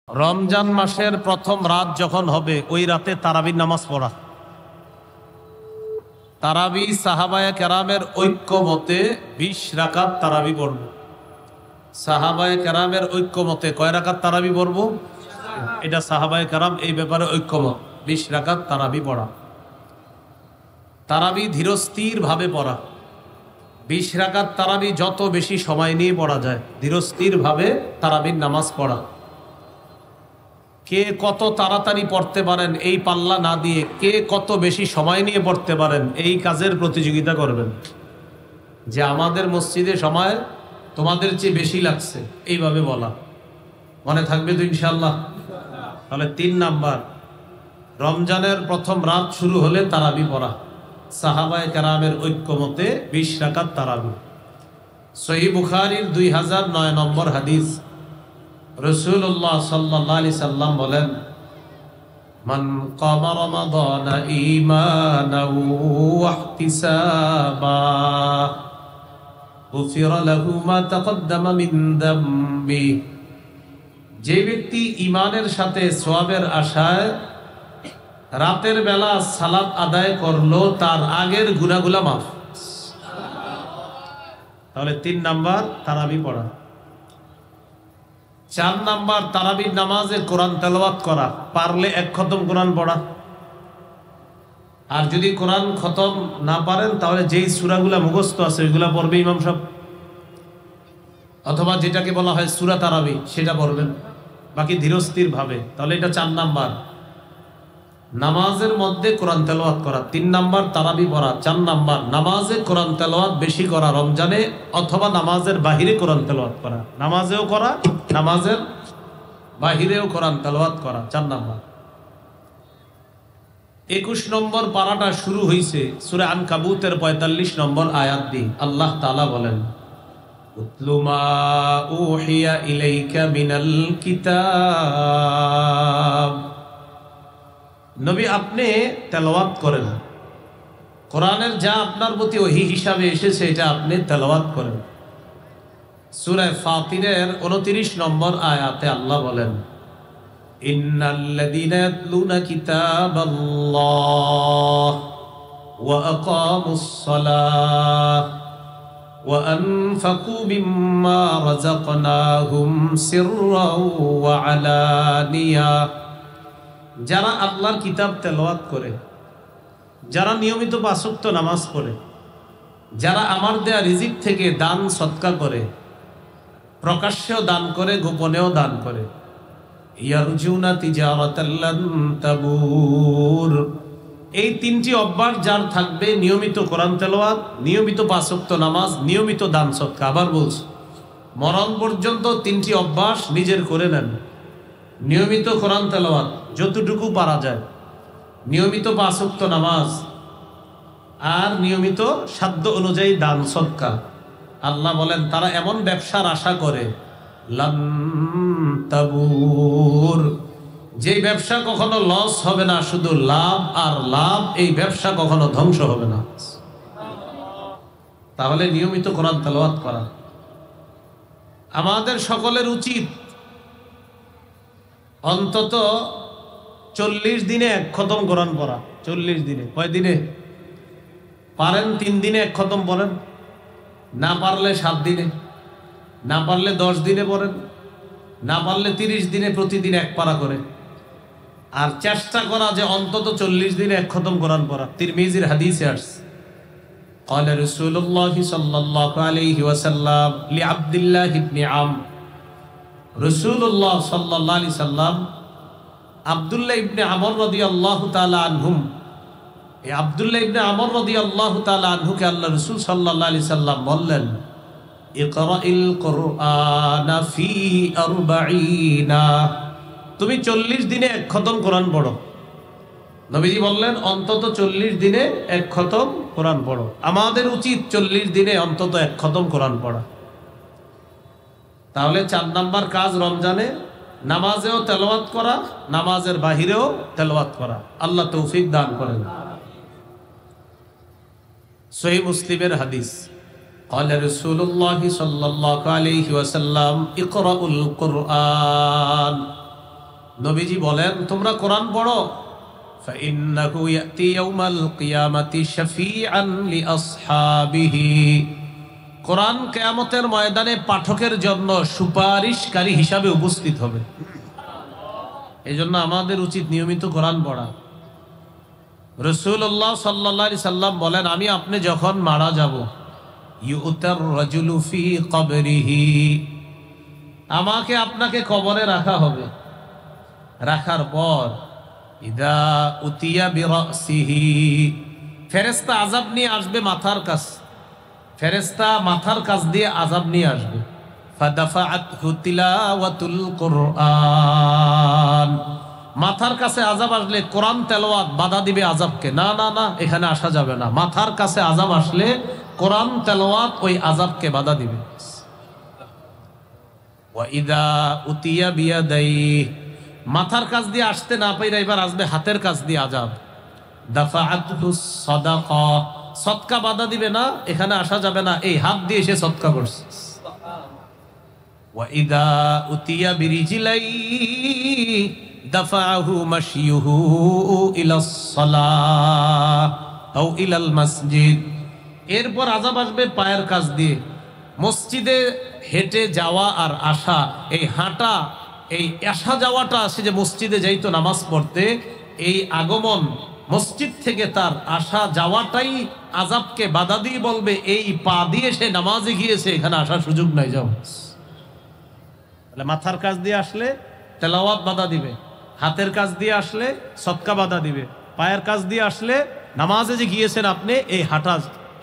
রমজান মাসের প্রথম রাত যখন হবে ওই রাতে তারাবির নামাজ পড়া। তারাবি সাহাবায়ে কেরামের ঐক্য মতে 20 রাকাত তারাবি পড়ব। সাহাবায়ে কেরামের ঐক্য মতে কয় রাকাত তারাবি পড়ব? এটা সাহাবায়ে কেরাম এই ব্যাপারে ঐক্যমত, 20 রাকাত তারাবি পড়া। তারাবি ধীরস্থির ভাবে পড়া। 20 রাকাত তারাবি যত বেশি সময় নিয়ে পড়া যায়, ধীরস্থির ভাবে তারাবির নামাজ পড়া। কে কত তাড়াতাড়ি পড়তে পারেন এই পাল্লা না দিয়ে কে কত বেশি সময় নিয়ে পড়তে পারেন এই কাজের প্রতিযোগিতা করবেন, যে আমাদের মসজিদে সময় তোমাদের চেয়ে বেশি লাগছে, এইভাবে বলা। মনে থাকবে তো ইনশাল্লাহ? তাহলে 3 নাম্বার, রমজানের প্রথম রাত শুরু হলে তারাবি পড়া। সাহাবায়ে কেরামের ঐক্যমতে 20 রাকাত তারাবি। সহিহ বুখারীর 2009 নম্বর হাদিস, রাসূলুল্লাহ সাল্লাল্লাহু আলাইহি সাল্লাম বলেন, মান কামা রমাদানা ঈমানান ওয়া ইহতিসাবা গুফিরা লাহু মা তাকদ্দামা মিন যামবি। যে ব্যক্তি ঈমানের সাথে সওয়াবের আশায় রাতের বেলা সালাত আদায় করলো, তার আগের গুনাহগুলো মাফ। তাহলে 3 নাম্বার তারাবি পড়া। 4 নাম্বার তারাবির নামাজে কোরআন তেলাওয়াত করা, পারলে 1 খতম কোরআন পড়া। আর যদি কোরআন খতম না পারেন তাহলে যেই সূরাগুলা মুখস্থ আছে ওইগুলা পড়বে ইমাম সাহেব, অথবা যেটাকে বলা হয় সূরা তারাবি সেটা পড়বেন, বাকি ধীরস্থির ভাবে। তাহলে এটা 4 নাম্বার, নামাজের মধ্যে কোরআন তেলাওয়াত করা। 3 নাম্বার তারাবি পড়া। 4 নাম্বার নামাজে কোরআন তেলাওয়াত বেশি করা রমজানে, অথবা নামাজের বাহিরে কোরআন তেলাওয়াত করা। নামাজেও করা, নামাজের বাহিরেও কোরআন তেলাওয়াত করা। 4 নাম্বার। 21 নম্বর পারাটা শুরু হয়েছে সূরা আনকাবুতের 45 নম্বর আয়াত দিয়ে। আল্লাহ তাআলা বলেন, উতলু মা উহিয়া ইলাইকা মিনাল কিতাব। নবী আপনি তেলাওয়াত করেন, কোরআনের যা আপনার প্রতি ওহী হিসাবে এসেছে এটা আপনি তেলাওয়াত করেন। সূরা ফাতিরের 29 নম্বর আয়াতে আল্লাহ বলেন, ইন্নাল্লাযীনা ইয়াতলুনা কিতাবাল্লাহ ওয়া আকামুস সালাহ ওয়া আনফাকু মিম্মা রাযাকনাহুম সিররাও ওয়া আলানিয়া। যারা আল্লাহর কিতাব তেলাওয়াত করে, যারা নিয়মিত 5 ওয়াক্ত নামাজ পড়ে, যারা আমার দেয়া রিজিক থেকে দান সদকা করে, প্রকাশ্যেও দান করে, গোপনেও দান করে, ইয়ারজুনা তিজারাতাল লান তাবুর। এই 3টি অভ্যাস যার থাকবে, নিয়মিত কোরআন তেলাওয়াত, নিয়মিত 5 ওয়াক্ত নামাজ, নিয়মিত দান সদকা। আবার বলছি, মরণ পর্যন্ত 3টি অভ্যাস নিজের করে নেন। নিয়মিত কোরআন তেলাওয়াত যতটুকু পারা যায়, নিয়মিত 5 ওয়াক্ত নামাজ, আর নিয়মিত সাধ্য অনুযায়ী দান সদকা। আল্লাহ বলেন তারা এমন ব্যবসার আশা করে, লান তাবুর, যে ব্যবসা কখনো লস হবে না, শুধু লাভ আর লাভ। এই ব্যবসা কখনো ধ্বংস হবে না। তাহলে নিয়মিত কোরআন তেলাওয়াত করা আমাদের সকলের উচিত। অন্তত 40 দিনে 1 খতম কোরআন পড়া। 40 দিনে, কয় দিনে পারেন? 3 দিনে 1 খতম পড়েন, না পারলে 7 দিনে, না পারলে 10 দিনে পড়েন, না পারলে 30 দিনে প্রতিদিন 1 পারা করে। আর চেষ্টা করা যে অন্তত 40 দিনে 1 খতম কোরআন পড়া। তিরমিজির হাদিসে আসছে, قال رسول الله صلى الله عليه وسلم لعبد الله بن عمرو। রাসূলুল্লাহ সাল্লাল্লাহু আলাইহি সাল্লাম আব্দুল্লাহ ইবনে আমর রাদিয়াল্লাহু তাআলা আনহুম, এই আব্দুল্লাহ ইবনে আমর রাদিয়াল্লাহু তাআলা আনহুকে আল্লাহ রাসূল সাল্লাল্লাহু আলাইহি সাল্লাম বললেন, ইকরাইল কুরআনা ফি 40। তুমি 40 দিনে 1 খতম কোরআন পড়ো। নবীজি বললেন অন্তত 40 দিনে 1 খতম কোরআন পড়ো। আমাদের উচিত 40 দিনে অন্তত 1 খতম কোরআন পড়া। তাহলে 4 নাম্বার কাজ রমজানে, নামাজেও তেলাওয়াত করা, নামাজের বাহিরেও তেলাওয়াত করা। আল্লাহ তৌফিক দান করেন। সহিহ মুসলিমের হাদিস, قال رسول الله صلى الله عليه وسلم اقرأوا القرآن নবীজি বলেন তোমরা কোরআন পড়ো, فإنه يأتي يوم القيامة شفيعا لأصحابه। কোরআন কিয়ামতের ময়দানে পাঠকের জন্য সুপারিশকারী হিসাবে উপস্থিত হবে। এজন্য আমাদের উচিত নিয়মিত কোরআন পড়া। রাসূলুল্লাহ সাল্লাল্লাহু আলাইহি সাল্লাম বলেন, আমি আপনি যখন মারা যাব, ইউতার রাজুলু ফি কবরিহি, আমাকে আপনাকে কবরে রাখা হবে। রাখার পর ইদা উতিয়া বিরাসিহি, ফেরেশতা আযাব নিয়ে আসবে মাথার কাছে, ফেরেশতা মাথার কাছ দিয়ে আযাব নিয়ে আসবে। ফাদাফাআতহু তিলাওয়াতুল কুরআন, মাথার কাছে আযাব আসলে কোরআন তেলাওয়াত বাধা দিবে আযাবকে। না না না, এখানে আসা যাবে না। মাথার কাছে আযাব আসলে কোরআন তেলাওয়াত ওই আযাবকে বাধা দিবে। ওয়া ইদা উতিয়া বিয়াদাইহি, মাথার কাছ দিয়ে আসতে না পাইরা এবার আসবে হাতের কাছ দিয়ে আযাব। দাফাআতহু সাদাকা, সদকা বাধা দিবে না, এখানে আসা যাবে না, এই হাত দিয়ে সে সদকা করছে। ওয়া ইদা উতিয়া বিরিজিলাইহি দাফাআহু মাশইয়ুহু ইলাস সালাহ আও ইলাল মসজিদ, এরপর আযাব আসবে পায়ের কাছ দিয়ে। মসজিদে হেঁটে যাওয়া আর আসা, এই হাঁটা, এই আসা যাওয়াটা, সে যে মসজিদে যাইতো নামাজ পড়তে, এই আগমন মসজিদ থেকে তার আসা যাওয়াটাই আযাবকে বাধা দিয়ে বলবে এই পা দিয়ে সে নামাজে গিয়েছে, এখানে আসার সুযোগ নাই, যাও। তাহলে মাথার কাছ দিয়ে আসলে তেলাওয়াত বাধা দিবে, হাতের কাছ দিয়ে আসলে সদকা বাধা দিবে, পায়ের কাছ দিয়ে আসলে নামাজে যে গিয়েছেন আপনি, এই হাঁটা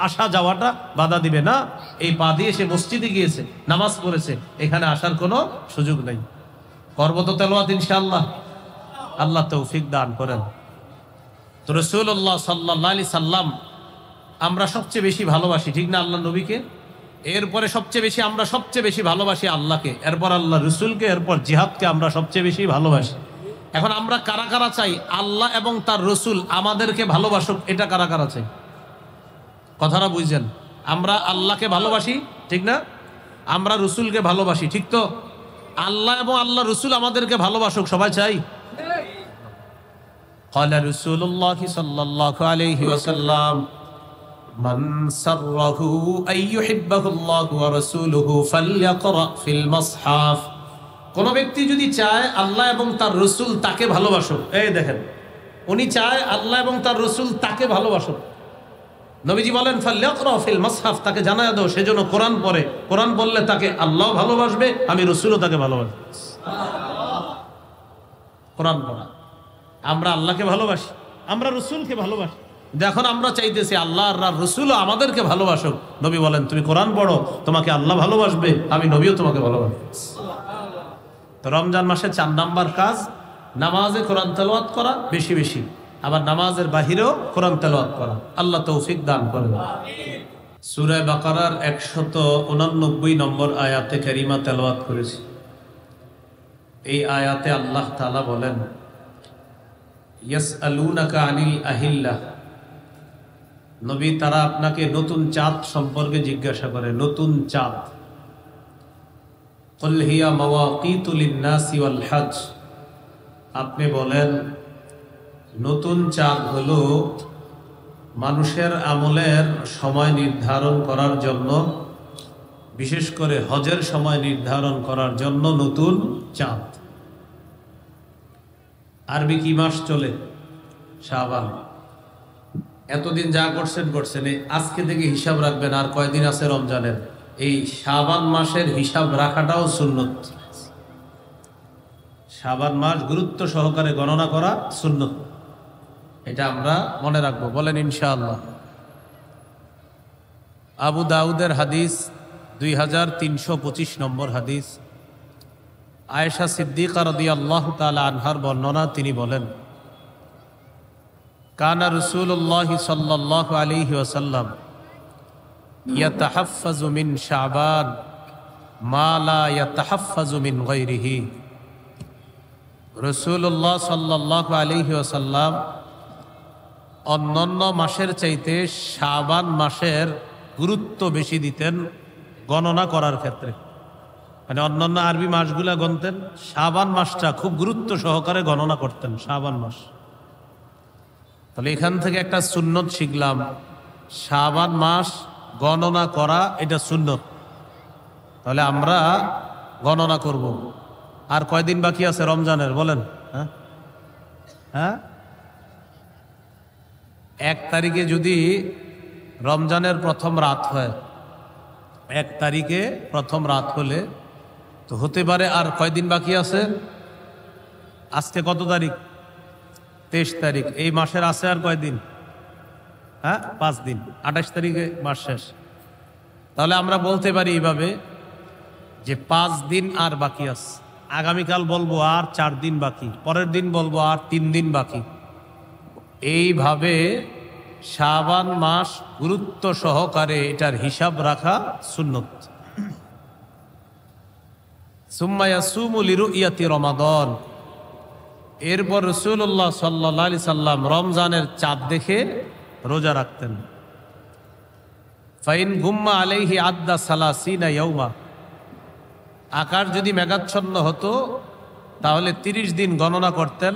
আসা যাওয়াটা বাধা দিবে না। এই পা দিয়ে সে মসজিদে গিয়েছে, নামাজ পড়েছে, এখানে আসার কোনো সুযোগ নেই। করব তো তেলাওয়াত ইনশাআল্লাহ, আল্লাহ তৌফিক দান করেন। তো রাসূলুল্লাহ সাল্লাল্লাহু আলাইহি সাল্লাম আমরা সবচেয়ে বেশি ভালোবাসি, ঠিক না? আল্লাহ নবীকে, এরপরে আমরা সবচেয়ে বেশি ভালোবাসি আল্লাহকে, এরপর আল্লাহ রসুলকে, এরপর জিহাদকে আমরা সবচেয়ে বেশি ভালোবাসি। এখন আমরা কারা কারা চাই আল্লাহ এবং তার রসুল আমাদেরকে ভালোবাসুক? এটা কারা কারা চাই? কথাটা বুঝছেন? আমরা আল্লাহকে ভালোবাসি, ঠিক না? আমরা রসুলকে ভালোবাসি, ঠিক তো? আল্লাহ এবং আল্লাহ রসুল আমাদেরকে ভালোবাসুক সবাই চাই। ক্বালা রাসূলুল্লাহ সাল্লাল্লাহু আলাইহি ওয়াসাল্লাম, মান সাররাহু আন ইউহিব্বাহুল্লাহু ওয়া রাসূলুহু ফালইকরা ফিল মুসহাফ। কোন ব্যক্তি যদি চায় আল্লাহ এবং তার রসুল তাকে ভালোবাসুক, এই দেখেন, উনি চায় আল্লাহ এবং তার রসুল তাকে ভালোবাসুক, নবীজি বলেন ফালইকরা ফিল মুসহাফ, তাকে জানায় দাও সেজন্য কোরআন পড়ে। কোরআন বললে তাকে আল্লাহ ভালোবাসবে, আমি রসুলও তাকে ভালোবাসবো। কোরআন পড়া, আমরা আল্লাহকে ভালোবাসি, আমরা রসুলকে ভালোবাসি। এখন আমরা চাইতেছি আল্লাহ আর রসুলও আমাদেরকে ভালোবাসুক। নবী বলেন তুমি কোরআন পড়ো, তোমাকে আল্লাহ ভালোবাসবে, আমি নবীও তোমাকে ভালোবাসবো। তো রমজান মাসে 4 নাম্বার কাজ নামাজে কোরআন তেলাওয়াত করা বেশি বেশি, আবার নামাজের বাহিরেও কোরআন তেলাওয়াত করা। আল্লাহ তৌফিক দান করেন। সূরা বাকারার 189 নম্বর আয়াতে কারিমা তেলাওয়াত করেছি। এই আয়াতে আল্লাহ তাআলা বলেন, ইয়াসআলুনাকা আনিল আহিল্লাহ, নবী তারা আপনাকে নতুন চাঁদ সম্পর্কে জিজ্ঞাসা করে। নতুন চাঁদ, কুল হিয়া মাওয়াকিতু লিন-নাসি ওয়াল হজ, আপনি বলেন নতুন চাঁদ হলো মানুষের আমলের সময় নির্ধারণ করার জন্য, বিশেষ করে হজের সময় নির্ধারণ করার জন্য নতুন চাঁদ। আরবি কি মাস চলে? শাবান। এতদিন যা করছেন আজকে থেকে হিসাব রাখবেন আর কয়দিন আছে রমজানের। এই শাবান মাসের হিসাব রাখাটাও সুন্নত। শাবান মাস গুরুত্ব সহকারে গণনা করা সুন্নত, এটা আমরা মনে রাখবো। বলেন ইনশাআল্লাহ। আবু দাউদের হাদিস 2325 নম্বর হাদিস, আয়েশা সিদ্দিকা রাদিয়াল্লাহু তাআলা আনহার বর্ণনা, তিনি বলেন, কানা রাসূলুল্লাহ সাল্লাল্লাহু আলাইহি ওয়াসাল্লাম ইয়াতাহাফফাজু মিন শাবান মা লা ইয়াতাহাফফাজু মিন গায়রিহি। রাসূলুল্লাহ সাল্লাল্লাহু আলাইহি ওয়াসাল্লাম অন্যান্য মাসের চাইতে শাবান মাসের গুরুত্ব বেশি দিতেন গণনা করার ক্ষেত্রে। মানে অন্যান্য আরবি মাসগুলা গণতেন, শাবান মাসটা খুব গুরুত্ব সহকারে গণনা করতেন, শাবান মাস। তাহলে এখান থেকে একটা সুন্নত শিখলাম, শাবান মাস গণনা করা এটা সুন্নত। তাহলে আমরা গণনা করব। আর কয়দিন বাকি আছে রমজানের বলেন? হ্যাঁ হ্যাঁ, 1 তারিখে যদি রমজানের প্রথম রাত হয়, 1 তারিখে প্রথম রাত হলে তো হতে পারে আর কয়দিন বাকি আছে? আজকে কত তারিখ? 23 তারিখ। এই মাসের আছে আর কয়দিন? হ্যাঁ, 5 দিন। 28 তারিখে মাস শেষ। তাহলে আমরা বলতে পারি এইভাবে যে 5 দিন আর বাকি আছে। আগামীকাল বলবো আর 4 দিন বাকি, পরের দিন বলবো আর 3 দিন বাকি। এইভাবে শাবান মাস গুরুত্ব সহকারে এটার হিসাব রাখা সুন্নত। সুম্মা ইয়াসুমু লিরুইয়াতি রমাদান, এরপর রাসূলুল্লাহ সাল্লাল্লাহু আলাইহি সাল্লাম রমজানের চাঁদ দেখে রোজা রাখতেন। ফাইন গুম্মা আলাইহি আদ্দা সালাসিনা ইয়াউমা, আকাশ যদি মেঘাচ্ছন্ন হতো তাহলে 30 দিন গণনা করতেন।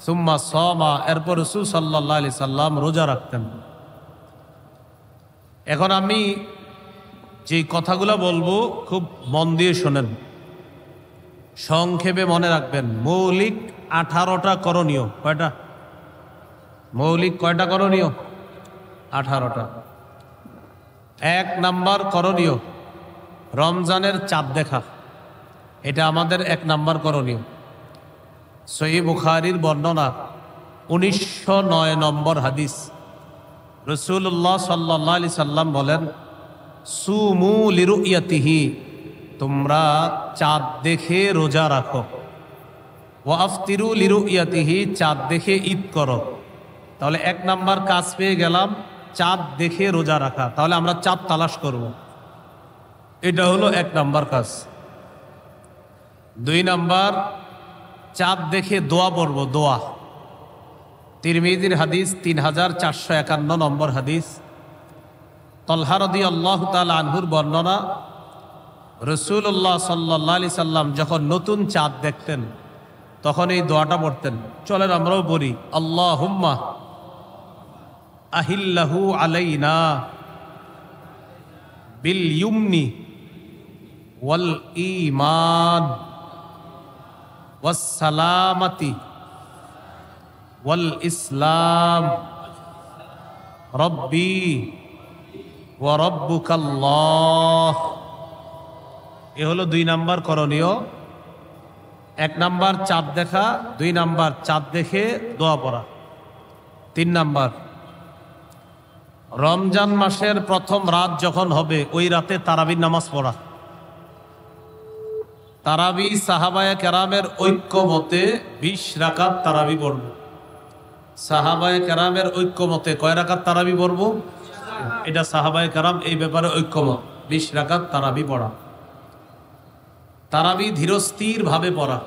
সুম্মা সামা, এরপর রাসূল সাল্লাল্লাহু আলাইহি সাল্লাম রোজা রাখতেন। এখন আমি যে কথাগুলো বলবো খুব মন দিয়ে শোনেন, সংক্ষেপে মনে রাখবেন। মৌলিক 18টা করণীয়। কয়টা মৌলিক? কয়টা করণীয়? 18টা। 1 নাম্বার করণীয় রমজানের চাঁদ দেখা, এটা আমাদের 1 নাম্বার করণীয়। সহিহ বুখারীর বর্ণনা 1909 নম্বর হাদিস, রাসূলুল্লাহ সাল্লাল্লাহু আলাইহি সাল্লাম বলেন, সুমু লিরুইয়াতিহি, তোমরা চাঁদ দেখে রোজা রাখো। ওয়া আফতিরু লিরুইয়াতিহি, চাঁদ দেখে ঈদ করো। তাহলে 1 নাম্বার কাজ পেয়ে গেলাম, চাঁদ দেখে রোজা রাখা। তাহলে আমরা চাঁদ তালাশ করব, এটা হলো 1 নাম্বার কাজ। 2 নাম্বার, চাঁদ দেখে দোয়া পড়ব, দোয়া। তিরমিজির হাদিস 3451 নম্বর হাদিস, তালহা রাদিয়াল্লাহু তাআলা আনহুর বর্ণনা, রাসূলুল্লাহ সাল্লাল্লাহু আলাইহি সাল্লাম যখন নতুন চাঁদ দেখতেন তখন এই দোয়াটা পড়তেন। চলেন আমরাও পড়ি, আল্লাহুম্মা আহিল্লাহু আলাইনা বিল ইউমনি ওয়াল ঈমান ওয়াস সালামাতি ওয়াল ইসলাম রব্বি ওয়া রব্বুকাল্লাহ। এ হলো 2 নাম্বার করণীয়। 1 নাম্বার চাঁদ দেখা, 2 নাম্বার চাঁদ দেখে দোয়া পড়া। 3 নাম্বার, রমজান মাসের প্রথম রাত যখন হবে ওই রাতে তারাবির নামাজ পড়া। তারাবি সাহাবায়ে কেরামের ঐক্যমতে 20 রাকাত তারাবি পড়ব। সাহাবায়ে কেরামের ঐক্যমতে কয় রাকাত তারাবি পড়ব? এটা সাহাবায়ে কেরাম এই ব্যাপারে ঐক্যমত, 20 রাকাত তারাবি পড়া। তারাবি ধীরস্থির ভাবে পড়া।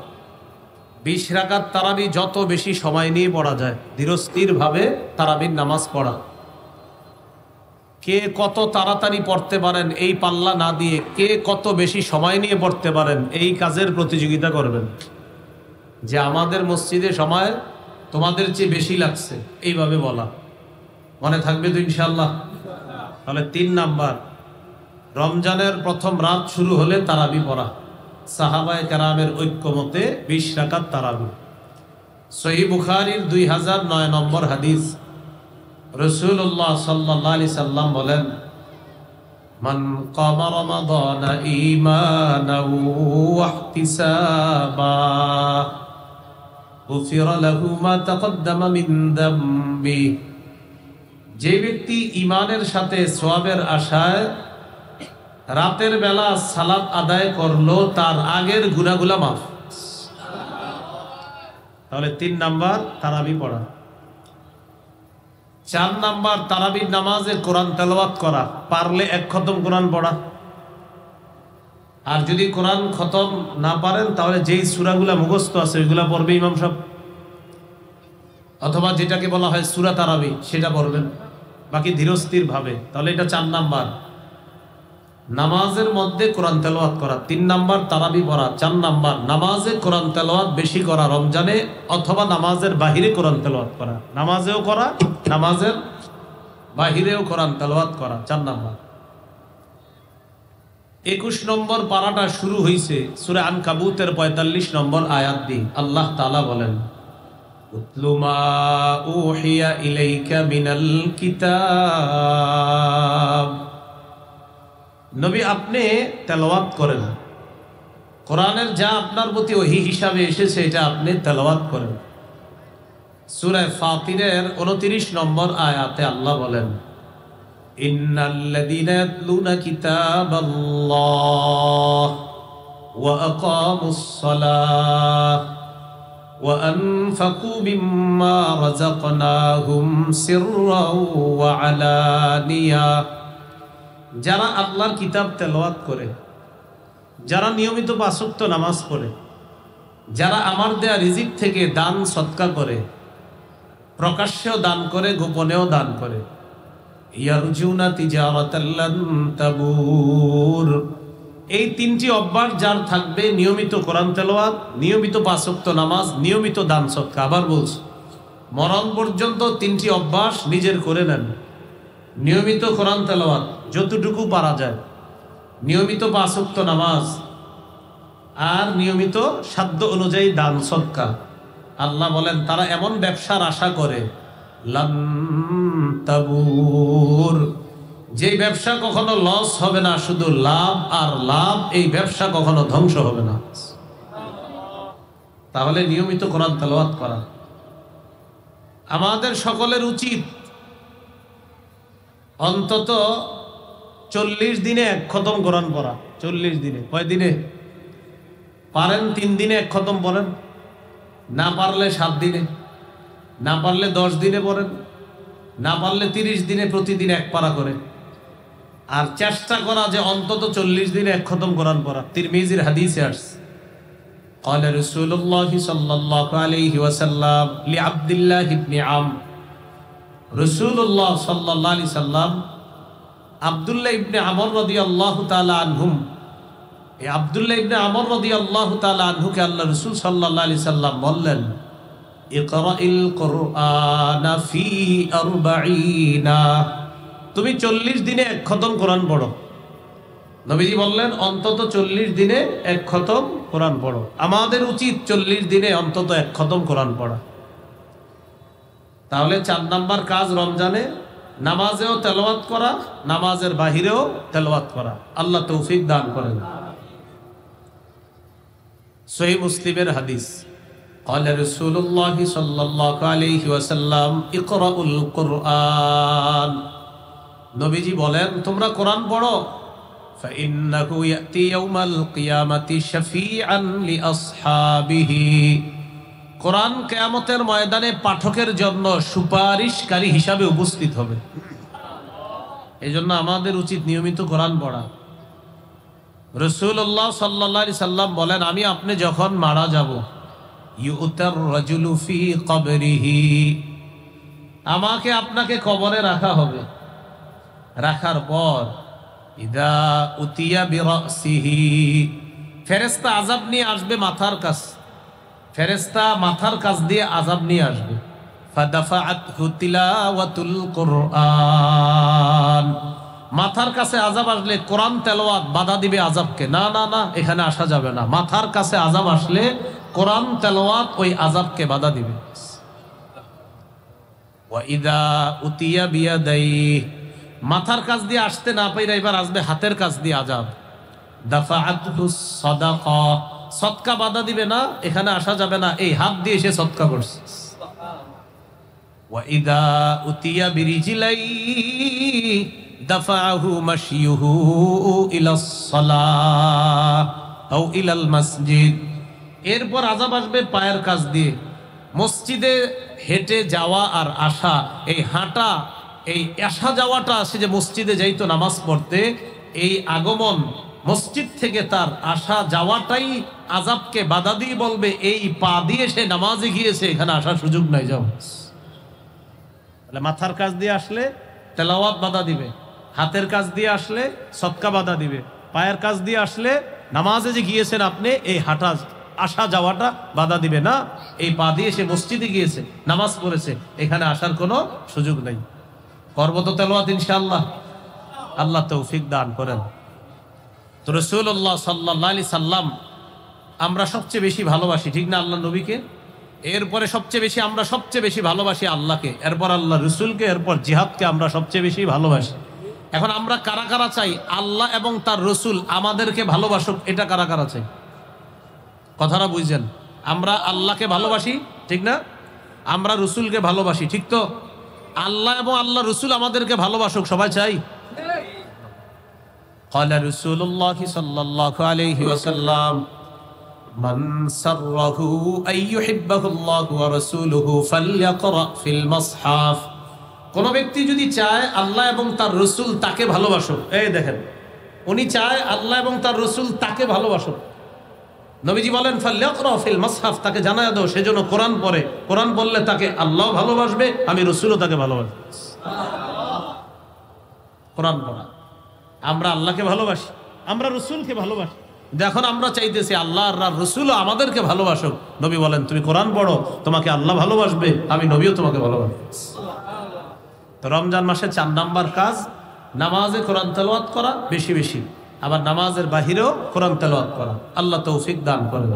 20 রাকাত তারাবি যত বেশি সময় নিয়ে পড়া যায়, ধীরস্থির ভাবে তারাবির নামাজ পড়া। কে কত তাড়াতাড়ি পড়তে পারেন এই পাল্লা না দিয়ে কে কত বেশি সময় নিয়ে পড়তে পারেন এই কাজের প্রতিযোগিতা করবেন, যে আমাদের মসজিদে সময় তোমাদের চেয়ে বেশি লাগছে, এইভাবে বলা। মনে থাকবে তো ইনশাআল্লাহ? তাহলে 3 নাম্বার, রমজানের প্রথম রাত শুরু হলে তারাবি পড়া। সাহাবায়ে কেরামের ঐক্যমতে 20 রাকাত তারাবি। সহিহ বুখারীর 2009 নম্বর হাদিস, রাসূলুল্লাহ সাল্লাল্লাহু আলাইহি সাল্লাম বলেন, মান কামা রমাদানা ঈমানাও ওয়া ইহতিসাবা গুফিরা লাহু মা তাকদ্দামা মিন যামবি। যে ব্যক্তি ঈমানের সাথে সওয়াবের আশায় রাতের বেলা সালাত আদায় করলো তার আগের গুনাহগুলো মাফ। তাহলে 3 নাম্বার তারাবি পড়া। 4 নাম্বার, তারাবির নামাজে কোরআন তেলাওয়াত করা, পারলে 1 খতম কোরআন পড়া। আর যদি কোরআন খতম না পারেন তাহলে যেই সূরাগুলো মুখস্থ আছে ওইগুলা পড়বে ইমাম সাহেব, অথবা যেটাকে বলা হয় সূরা তারাবি সেটা পড়বেন, বাকি ধীরস্থির ভাবে। তাহলে এটা 4 নাম্বার। নামাজের মধ্যে কোরআন তেলাওয়াত করা, 3 নাম্বার তারাবি পড়া, 4 নাম্বার নামাজে কোরআন তেলাওয়াত বেশি করা রমজানে, অথবা নামাজের বাহিরে কোরআন তেলাওয়াত করা, নামাজেও করা, নামাজের বাহিরেও কোরআন তেলাওয়াত করা, 4 নাম্বার। 21 নম্বর পারাটা শুরু হয়েছে সূরা আনকাবুতের 45 নম্বর আয়াত দিয়ে। আল্লাহ তাআলা বলেন, উতলু মা উহিয়া ইলাইকা মিনাল কিতাব, নবী আপনি তেলাওয়াত করেন, কোরআনের যা আপনার প্রতি ওহী হিসাবে এসেছে এটা আপনি তেলাওয়াত করেন। সূরা ফাতিরের 29 নম্বর আয়াতে আল্লাহ বলেন, ইন্নাল্লাযীনা ইয়াতলুনা কিতাবাল্লাহ ওয়া আকামুস সালাহ ওয়া আনফাকু মিম্মা রাযাকনাহুম সিররাও ওয়া আলানিয়া, যারা আল্লাহর কিতাব তেলাওয়াত করে, যারা নিয়মিত 5 ওয়াক্ত নামাজ পড়ে, যারা আমার দেয়া রিজিক থেকে দান সদকা করে, প্রকাশ্যেও দান করে, গোপনেও দান করে, ইয়ারজুনা তিজারাতাল লান তাবুর, এই 3টি অভ্যাস যার থাকবে, নিয়মিত কোরআন তেলাওয়াত, নিয়মিত 5 ওয়াক্ত নামাজ, নিয়মিত দান সদকা। আবার বলছি, মরণ পর্যন্ত 3টি অভ্যাস নিজের করে নেন। নিয়মিত কোরআন তেলাওয়াত যতটুকু পারা যায়, নিয়মিত 5 ওয়াক্ত নামাজ, আর নিয়মিত সাধ্য অনুযায়ী দান সদকা। আল্লাহ বলেন তারা এমন ব্যবসার আশা করে, লান তাবুর, যে ব্যবসা কখনো লস হবে না, শুধু লাভ আর লাভ, এই ব্যবসা কখনো ধ্বংস হবে না। তাহলে নিয়মিত কোরআন তেলাওয়াত করা আমাদের সকলের উচিত। অন্তত 40 দিনে 1 খতম কোরআন পড়া। 40 দিনে, কয় দিনে পারেন? 3 দিনে 1 খতম পড়েন, না পারলে 7 দিনে, না পারলে 10 দিনে পড়েন, না পারলে 30 দিনে প্রতিদিন 1 পারা করে। আর চেষ্টা করা যে অন্তত 40 দিনে 1 খতম কোরআন পড়া। তিরমিজির হাদিসে আসছে, قال رسول الله صلى الله عليه وسلم لعبد الله بن عمرو, রাসূলুল্লাহ সাল্লাল্লাহু আলাইহি সাল্লাম আব্দুল্লাহ ইবনে আমর রাদিয়াল্লাহু তাআলা আনহুম, এই আব্দুল্লাহ ইবনে আমর রাদিয়াল্লাহু তাআলা আনহুকে আল্লাহ রাসূল সাল্লাল্লাহু আলাইহি সাল্লাম বললেন, ইকরাইল কুরআনা ফি 40, তুমি 40 দিনে 1 খতম কোরআন পড়ো। নবীজি বললেন অন্তত 40 দিনে 1 খতম কোরআন পড়ো। আমাদের উচিত 40 দিনে অন্তত 1 খতম কোরআন পড়া। তাহলে 4 নাম্বার কাজ রমজানে নামাজেও তেলাওয়াত করা, নামাজের বাহিরেও তেলাওয়াত করা। আল্লাহ তৌফিক দান করেন। সহিহ মুসলিমের হাদিস, قال رسول الله صلى الله عليه وسلم اقرأوا القرآن, নবীজি বলেন তোমরা কোরআন পড়ো, فإنه يأتي يوم القيامة شفيعا لأصحابه, কোরআন কিয়ামতের ময়দানে পাঠকের জন্য সুপারিশকারী হিসাবে উপস্থিত হবে। এই জন্য আমাদের উচিত নিয়মিত কোরআন পড়া। রাসূলুল্লাহ সাল্লাল্লাহু আলাইহি সাল্লাম বলেন, আমি আপনি যখন মারা যাব, ইউতার রাজুলু ফি কবরিহি, আমাকে আপনাকে কবরে রাখা হবে। রাখার পর ইদা উতিয়া বিরাসিহি, ফেরেশতা আযাব নিয়ে আসবে মাথার কাছে, ফেরেশতা মাথার কাছ দিয়ে আযাব নিয়ে আসবে। ফাদাফাআতহু তিলাওয়াতুল কুরআন, মাথার কাছে আযাব আসলে কোরআন তেলাওয়াত বাধা দিবে আযাবকে। না না না, এখানে আসা যাবে না। মাথার কাছে আযাব আসলে কোরআন তেলাওয়াত ওই আযাবকে বাধা দিবে। ওয়া ইদা উতিয়া বিয়াদাইহি, মাথার কাছ দিয়ে আসতে না পাইরা এবার আসবে হাতের কাছ দিয়ে আযাব। দাফাআতহু সাদাকা, সদকা বাধা দিবে না, এখানে আসা যাবে না, এই হাত দিয়ে সে সদকা করছে। ওয়া ইদা উতিয়া বিরিজিলাইহি দাফাহু মাশিয়ুহু ইলাস সালাহ আও ইলাল মসজিদ, এরপর আযাব আসবে পায়ের কাছ দিয়ে। মসজিদে হেঁটে যাওয়া আর আসা, এই হাঁটা, এই আসা যাওয়াটা, সে যে মসজিদে যাইতো নামাজ পড়তে, এই আগমন মসজিদ থেকে তার আসা যাওয়াটাই আযাবকে বাধা দিয়ে বলবে এই পা দিয়ে সে নামাজে গিয়েছে, এখানে আসার সুযোগ নাই, যাও। তাহলে মাথার কাছ দিয়ে আসলে তেলাওয়াত বাধা দিবে, হাতের কাজ দিয়ে আসলে সদকা বাধা দিবে, পায়ের কাজ দিয়ে আসলে নামাজে যে গিয়েছেন আপনি এই হাঁটা আসা যাওয়াটা বাধা দিবে না। এই পা দিয়ে সে মসজিদে গিয়েছে, নামাজ পড়েছে, এখানে আসার কোনো সুযোগ নেই। করব তো তেলাওয়াত ইনশাআল্লাহ, আল্লাহ তৌফিক দান করেন। তো রাসূলুল্লাহ সাল্লাল্লাহু আলাইহি সাল্লাম আমরা সবচেয়ে বেশি ভালোবাসি, ঠিক না? আল্লাহ নবীকে, এরপরে আমরা সবচেয়ে বেশি ভালোবাসি আল্লাহকে, এরপর আল্লাহ রসুলকে, এরপর জিহাদকে আমরা সবচেয়ে বেশি ভালোবাসি। এখন আমরা কারা কারা চাই আল্লাহ এবং তার রসুল আমাদেরকে ভালোবাসুক? এটা কারা কারা চাই? কথাটা বুঝছেন? আমরা আল্লাহকে ভালোবাসি, ঠিক না? আমরা রসুলকে ভালোবাসি, ঠিক তো? আল্লাহ এবং আল্লাহ রসুল আমাদেরকে ভালোবাসুক সবাই চাই। ক্বালা রাসূলুল্লাহ সাল্লাল্লাহু আলাইহি ওয়াসাল্লাম মান সাররাহু আন ইউহিব্বাহুল্লাহু ওয়া রাসূলুহু ফালইকরা ফিল মুসহাফ। কোন ব্যক্তি যদি চায় আল্লাহ এবং তার রসুল তাকে ভালোবাসুক, এই দেখেন উনি চায় আল্লাহ এবং তার রসুল তাকে ভালোবাসুক, নবীজি বলেন ফালইকরা ফিল মুসহাফ, তাকে জানায় দাও সেজন্য কোরআন পড়ে। কোরআন বললে তাকে আল্লাহ ভালোবাসবে, আমি রসুলও তাকে ভালোবাসবো। কোরআন পড়া। আমরা আল্লাহকে ভালোবাসি, আমরা রসুলকে ভালোবাসি। এখন আমরা চাইতেছি আল্লাহ আর রসুলও আমাদেরকে ভালোবাসুক। নবী বলেন তুমি কোরআন পড়ো, তোমাকে আল্লাহ ভালোবাসবে, আমি নবীও তোমাকে ভালোবাসবো। তো রমজান মাসে 4 নাম্বার কাজ নামাজে কোরআন তেলাওয়াত করা বেশি বেশি, আবার নামাজের বাহিরেও কোরআন তেলাওয়াত করা। আল্লাহ তৌফিক দান করেন।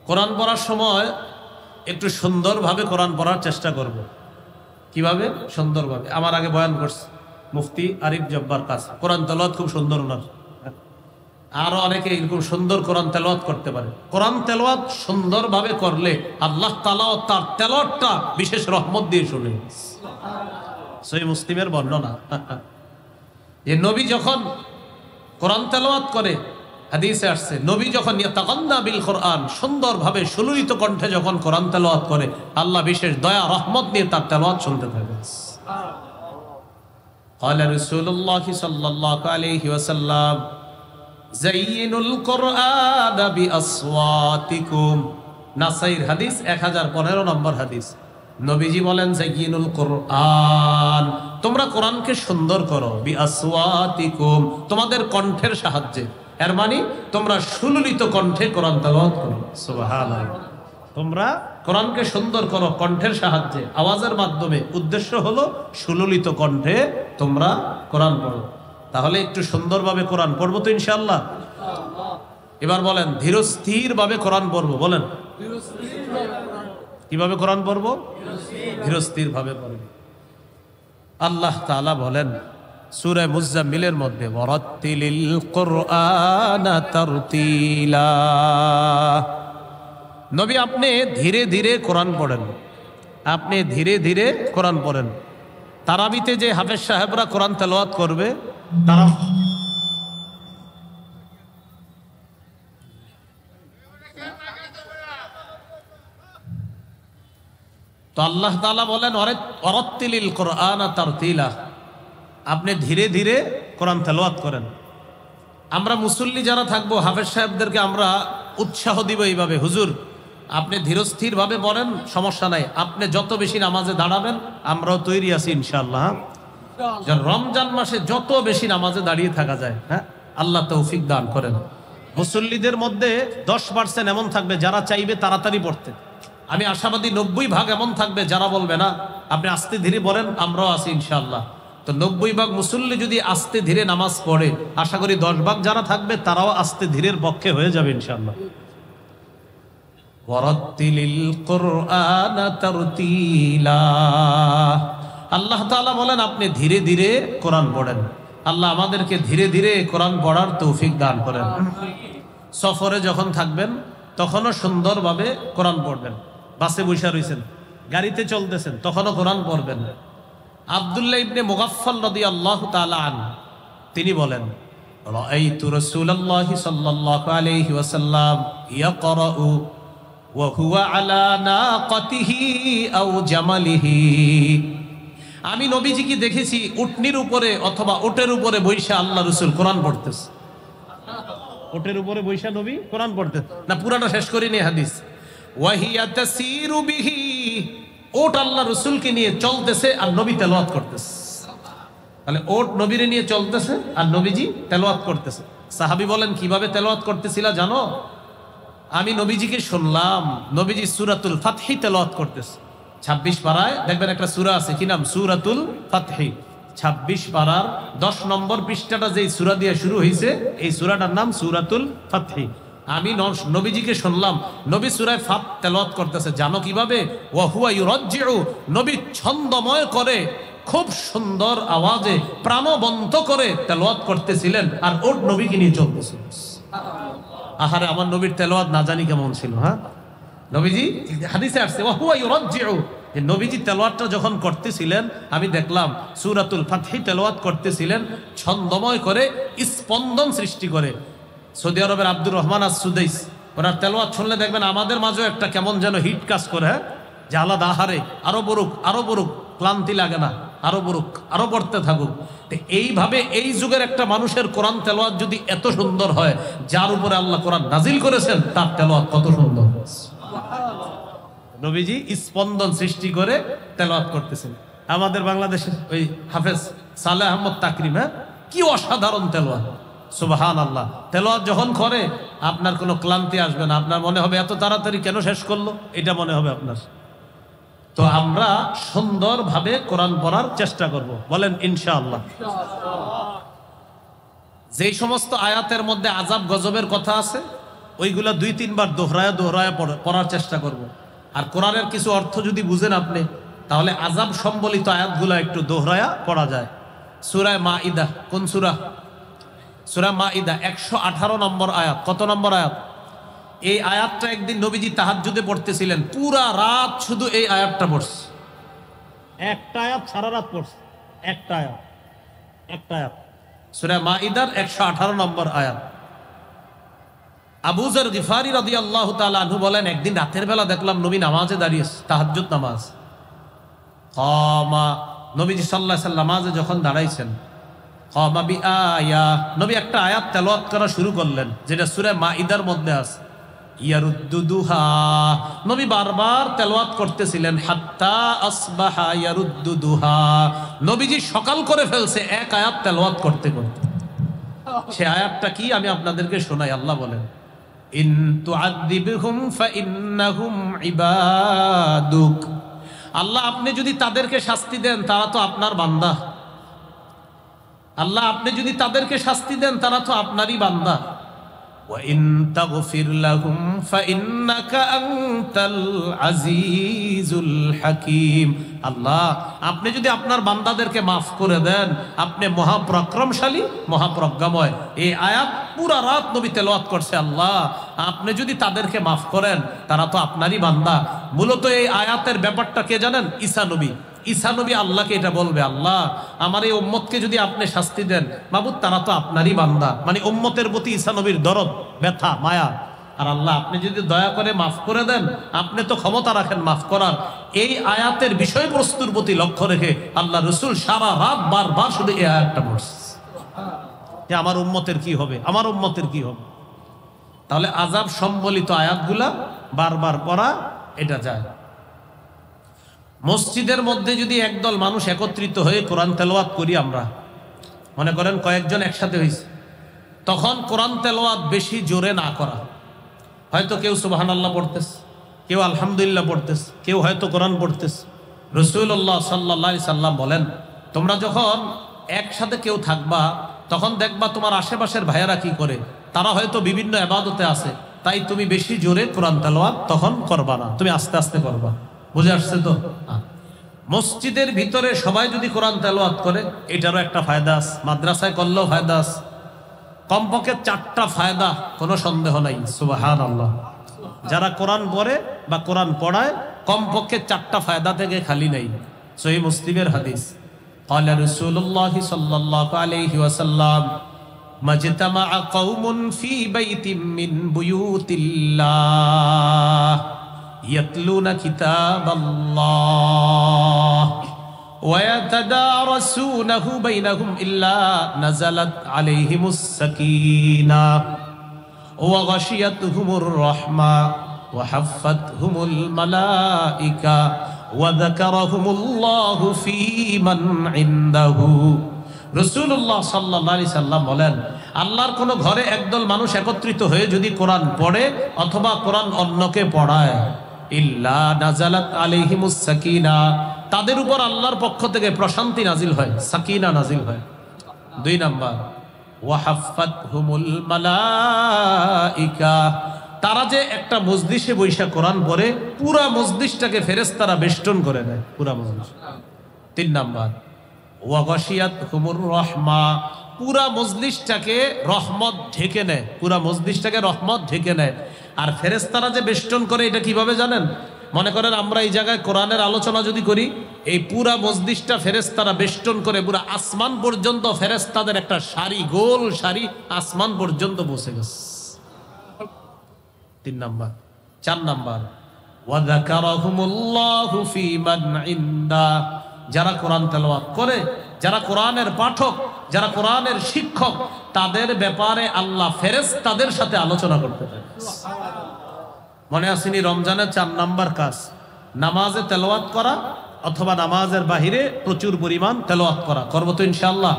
কোরআন পড়ার সময় একটু সুন্দরভাবে কোরআন পড়ার চেষ্টা করব। কিভাবে? সুন্দরভাবে। আমার আগে বয়ান করছে মুফতি আরিফ জব্বার কাছে, কোরআন তেলাওয়াত খুব সুন্দর ওনার, আরো অনেকে এরকম সুন্দর কোরআন তেলাওয়াত করতে পারে। কোরআন তেলাওয়াত সুন্দরভাবে করলে আল্লাহ তাআলা তার তেলাওয়াতটা বিশেষ রহমত দিয়ে শুনে। সহিহ মুসলিমের বর্ণনা যে নবী যখন কোরআন তেলাওয়াত করে, হাদিসে আসছে নবী যখন ইয়াতাগান্না বিল কোরআন, সুন্দরভাবে সুললিত কণ্ঠে যখন কোরআন তেলাওয়াত করে, আল্লাহ বিশেষ দয়া রহমত নিয়ে তার তেলাওয়াত শুনতে থাকে। قال رسول الله صلى الله عليه وسلم زينوا القرآن بأصواتكم। নাসাইর হাদিস 1015 নম্বর হাদিস। নবীজি বলেন জাইয়িনুল কোরআন, তোমরা কোরআনকে সুন্দর করো, বিআসওয়াতিকুম, তোমাদের কণ্ঠের সাহায্যে। এর মানে তোমরা সুললিত কণ্ঠে কোরআন তেলাওয়াত করো। সুবহানাল্লাহ। তোমরা কোরআনকে সুন্দর করো কণ্ঠের সাহায্যে, আওয়াজের মাধ্যমে। উদ্দেশ্য হলো সুললিত কণ্ঠে তোমরা কোরআন পড়ো। তাহলে একটু সুন্দরভাবে কোরআন পড়বো তো ইনশাআল্লাহ। এবার বলেন ধীরস্থির ভাবে কোরআন পড়বো। বলেন কিভাবে কোরআন পড়বো? ধীরস্থির ভাবে পড়বো। আল্লাহ তাআলা বলেন সূরা মুজাম্মিলের মধ্যে ওয়ারাত্তিলিল কুরআনা তারতিলা। নবী আপনি ধীরে ধীরে কোরআন পড়েন, আপনি ধীরে ধীরে কোরআন পড়েন। তারাবিতে যে হাফেজ সাহেবরা কোরআন তেলাওয়াত করবে, তারা তো আল্লাহ তাআলা বলেন ওয়ারাত্তিলিল কুরআনা তারতিলা, আপনি ধীরে ধীরে কোরআন তেলাওয়াত করেন। আমরা মুসল্লি যারা থাকবো হাফেজ সাহেবদেরকে আমরা উৎসাহ দিব এইভাবে, হুজুর আপনি ধীরস্থির ভাবে পড়েন, সমস্যা নাই, আপনি যত বেশি নামাজে দাঁড়াবেন আমরাও তৈরি আছি ইনশাআল্লাহ। রমজান মাসে যত বেশি নামাজে দাঁড়িয়ে থাকা যায়, হ্যাঁ আল্লাহ তৌফিক দান করেন। মুসল্লিদের মধ্যে 10% এমন থাকবে যারা চাইবে তাড়াতাড়ি পড়তে। আমি আশাবাদী 90% এমন থাকবে যারা বলবে না আপনি আস্তে ধীরে পড়েন, আমরাও আছি ইনশাআল্লাহ। তো 90% মুসল্লি যদি আস্তে ধীরে নামাজ পড়ে, আশা করি 10% যারা থাকবে তারাও আস্তে ধীরের পক্ষে হয়ে যাবে ইনশাআল্লাহ। ওয়ারাত্তিলিল কুরআনা তারতিলা, আল্লাহ তাআলা বলেন আপনি ধীরে ধীরে কোরআন পড়েন। আল্লাহ আমাদেরকে ধীরে ধীরে কোরআন পড়ার তৌফিক দান করেন। সফরে যখন থাকবেন তখনও সুন্দরভাবে কোরআন পড়বেন। বাসে বসে রয়েছেন, গাড়িতে চলতেছেন, তখনও কোরআন পড়বেন। আব্দুল্লাহ ইবনে মুগাফফাল রাদিয়াল্লাহু তাআলা আনহু তিনি বলেন রাআইতু রাসূলুল্লাহি সাল্লাল্লাহু আলাইহি ওয়াসাল্লাম ইয়াকরাউ ওয়া হুয়া আলা নাকাতিহি আও জামালিহি। আমি নবীজিকে দেখেছি উটনির উপরে অথবা উটের উপরে বৈশা আল্লাহ রাসূল কোরআন পড়তেছে। উটের উপরে বৈশা নবী কোরআন পড়তেন না, পুরাটা শেষ করিনি হাদিস। ওয়া হিয়া তাসিরু বিহি, উট আল্লাহ রাসূলকে নিয়ে চলতেছে আর নবী তেলাওয়াত করতেছে। তাহলে ওট নবীরে নিয়ে চলতেছে আর নবীজি তেলাওয়াত করতেছে। সাহাবী বলেন কিভাবে তেলাওয়াত করতেছিল জানো? আমি নবীজিকে শুনলাম নবীজি সূরাতুল ফাতহি তেলাওয়াত করতেছে। 26 পারায় দেখবেন একটা সূরা আছে, কি নাম? সূরাতুল ফাতহি। 26 পারার 10 নম্বর পৃষ্ঠাটা যেই সূরা দিয়ে শুরু হয়েছে এই সূরাটার নাম সূরাতুল ফাতহি। আমি নবীজিকে শুনলাম নবী সূরায় ফাত তেলাওয়াত করতেছে। জানো কিভাবে? ওয়া হুয়া ইউরাজ্জিউ, নবী ছন্দময় করে খুব সুন্দর আওয়াজে প্রাণবন্ত করে তেলাওয়াত করতেছিলেন আর ওট নবীকে নিয়ে চলতেছিল। আহারে আমার নবীর তেলাওয়াত না জানি কেমন ছিল। হ্যাঁ, নবীজি হাদিসে আসছে ওয়া হুয়া ইউরাজ্জিউ, যে নবীজি তেলাওয়াতটা যখন করতেছিলেন আমি দেখলাম সূরাতুল ফাতহি তেলাওয়াত করতেছিলেন ছন্দময় করে, স্পন্দন সৃষ্টি করে। সৌদি আরবের আব্দুর রহমান আস-সুদাইস ওনার তেলাওয়াত শুনলে দেখবেন আমাদের মাঝেও একটা কেমন যেন হিট কাজ করে। হ্যাঁ, যে আলাদা, আহারে আরো বড়ুক আরো বড়ুক, ক্লান্তি লাগে না, আরো বড়ুক আরো পড়তে থাকুক। এইভাবে এই যুগের একটা মানুষের কোরআন তেলাওয়াত যদি এত সুন্দর হয়, যার উপরে আল্লাহ কোরআন নাজিল করেছেন তার তেলাওয়াত কত সুন্দর। নবীজি স্পন্দন সৃষ্টি করে তেলাওয়াত করতেছেন। আমাদের বাংলাদেশের ওই হাফেজ সালেহ আহমদ তাকরিম, হ্যাঁ, কি অসাধারণ তেলাওয়াত, সুবহানাল্লাহ। তেলাওয়াত যখন করে আপনার কোনো ক্লান্তি আসবে না, আপনার মনে হবে এত তাড়াতাড়ি কেন শেষ করলো, এটা মনে হবে আপনার। তো আমরা সুন্দরভাবে কোরআন পড়ার চেষ্টা করব, বলেন ইনশাআল্লাহ। যেই সমস্ত আয়াতের মধ্যে আযাব গজবের কথা আছে ওইগুলা 2-3 বার দোহরায়া দোহরায়া পড়ার চেষ্টা করব। আর কোরআনের কিছু অর্থ যদি বুঝেন আপনি, তাহলে আযাব সম্বলিত আয়াতগুলো একটু দোহরায়া পড়া যায়। সূরা মাইদা, কোন সূরা? সূরা মাইদা 118 নম্বর আয়াত। কত নম্বর আয়াত? এই আয়াতটা একদিন নবীজি তাহাজ্জুদে পড়তেছিলেন, পুরা রাত শুধু এই আয়াতটা পড়ছে। একটা আয়াত সারা রাত পড়ছে, একটা আয়াত। সূরা মাইদার 118 নম্বর আয়াত। আবু যর গিফারি রাদিয়াল্লাহু তাআলা আনহু বলেন, একদিন রাতের বেলা দেখলাম নবী নামাজে দাঁড়িয়েছে, তাহাজ্জুদ নামাজ। নবীজি সাল্লাল্লাহু আলাইহি ওয়াসাল্লাম নামাজে যখন দাঁড়াইছেন, নবী একটা আয়াত তেলাওয়াত করা শুরু করলেন যেটা সূরা মাইদার মধ্যে আছে। ইয়ারুদ্দুহা, নবী বারবার তেলাওয়াত করতেছিলেন, হাত্তা আসবাহা ইয়ারুদ্দুহা, নবীজি সকাল করে ফেলছে এক আয়াত তেলাওয়াত করতে করতে। সে আয়াতটা কি আমি আপনাদেরকে শোনাই। আল্লাহ বলেন, ইন তুআযিবহুম ফাইন্নাহুম ইবাদুক, আল্লাহ আপনি যদি তাদেরকে শাস্তি দেন তারা তো আপনার বান্দা। আল্লাহ আপনি যদি তাদেরকে শাস্তি দেন তারা তো আপনারই বান্দা। ওয়া ইন তাগফির লাহুম ফাইন্নাকা আনতাল আজিজুল হাকীম, আল্লাহ আপনি যদি আপনার বান্দাদেরকে মাফ করে দেন আপনি মহাপরাক্রমশালী মহাপ্রজ্ঞাময়। এই আয়াত পুরা রাত নবী তেলাওয়াত করছে। আল্লাহ আপনি যদি তাদেরকে মাফ করেন তারা তো আপনারই বান্দা। মূলত এই আয়াতের ব্যাপারটা কে জানেন? ঈসা নবী। ঈসা নবী আল্লাহকে এটা বলবে, আল্লাহ আমার এই উম্মতকে যদি আপনি শাস্তি দেন মাবুদ তারা তো আপনারই বান্দা। মানে উম্মতের প্রতি ঈসা নবীর দরদ, ব্যথা, মায়া। আর আল্লাহ আপনি যদি দয়া করে মাফ করে দেন আপনি তো ক্ষমতা রাখেন মাফ করার। এই আয়াতের বিষয়বস্তুর প্রতি লক্ষ্য রেখে আল্লাহ রসুল সারা রাত বারবার শুধু এই আয়াতটা পড়ছে যে আমার উম্মতের কি হবে, আমার উম্মতের কি হবে। তাহলে আযাব সম্বলিত আয়াতগুলা বারবার পড়া এটা যায়। মসজিদের মধ্যে যদি একদল মানুষ একত্রিত হয়ে কোরআন তেলাওয়াত করি, আমরা মনে করেন কয়েকজন একসাথে হয়েছে, তখন কোরআন তেলাওয়াত বেশি জোরে না করা। হয়তো কেউ সুবহানাল্লাহ পড়তেছে, কেউ আলহামদুলিল্লাহ পড়তেছে, কেউ হয়তো কোরআন পড়তেছে। রাসূলুল্লাহ সাল্লাল্লাহু আলাইহি সাল্লাম বলেন, তোমরা যখন একসাথে কেউ থাকবা তখন দেখবা তোমার আশেপাশের ভাইয়েরা কি করে, তারা হয়তো বিভিন্ন ইবাদতে আছে, তাই তুমি বেশি জোরে কোরআন তেলাওয়াত তখন করবা না, তুমি আস্তে আস্তে করবা। বুঝে আসছে তো? মসজিদের ভিতরে সবাই যদি কোরআন তেলাওয়াত করে এটারও একটা ফায়দা আছে, মাদ্রাসায় করলেও ফায়দা আছে। কমপক্ষে 4টা ফায়দা, কোনো সন্দেহ নাই। সুবহানাল্লাহ। যারা কোরআন পড়ে বা কোরআন পড়ায় কমপক্ষে 4টা ফায়দা থেকে খালি নাই। সহিহ মুসলিমের হাদিস, قال رسول الله صلى الله عليه وسلم ما اجتمع قوم في بيت من بيوت الله يتلون كتاب الله ويتدارسونه بينهم إلا نزلت عليهم السكينة وغشيتهم الرحمة وحفتهم الملائكة وذكرهم الله في من عنده রাসূলুল্লাহ সাল্লাল্লাহু আলাইহি সাল্লাম বলেন, আল্লাহর কোন ঘরে একদল মানুষ একত্রিত হয়ে যদি কোরআন পড়ে অথবা কোরআন অন্যকে পড়ায়, ইল্লা নাজালাত আলাইহিমুস সাকিনা, তাদের উপর আল্লাহর পক্ষ থেকে প্রশান্তি নাজিল হয়, সাকিনা নাজিল হয়। 2 নাম্বার, ওয়াহাফাতহুমুল মালাইকা, তারা যে একটা মজলিসে বৈশা কোরআন পড়ে পুরা মজলিসটাকে ফেরেশতারা বেষ্টন করে দেয়, পুরা মজলিস। 3 নাম্বার, ওয়াগাশিয়াতহুমুর রাহমা, পুরা মজলিসটাকে রহমত ঢেকে নেয়, পুরা মজলিসটাকে রহমত ঢেকে নেয়। আর ফেরেশতারা যে বেষ্টন করে এটা কিভাবে জানেন? মনে করেন আমরা এই জায়গায় কোরআনের আলোচনা যদি করি, এই পুরা মজলিসটা ফেরেশতারা বেষ্টন করে পুরা আসমান পর্যন্ত, ফেরেশতাদের একটা সারি, গোল সারি আসমান পর্যন্ত বসে গেছে। 3 নাম্বার। 4 নাম্বার, ওয়া যাকারাহুমুল্লাহু ফী মান ইনদা, যারা কোরআন তেলাওয়াত করে, যারা কোরআনের পাঠক, যারা কোরআনের শিক্ষক, তাদের ব্যাপারে আল্লাহ ফেরেশতাদের সাথে আলোচনা করতে থাকে। মনে আসেনি রমজানের 4 নাম্বার কাজ নামাজে তেলাওয়াত করা অথবা নামাজের বাহিরে প্রচুর পরিমাণ তেলাওয়াত করা, করবো তো ইনশাআল্লাহ।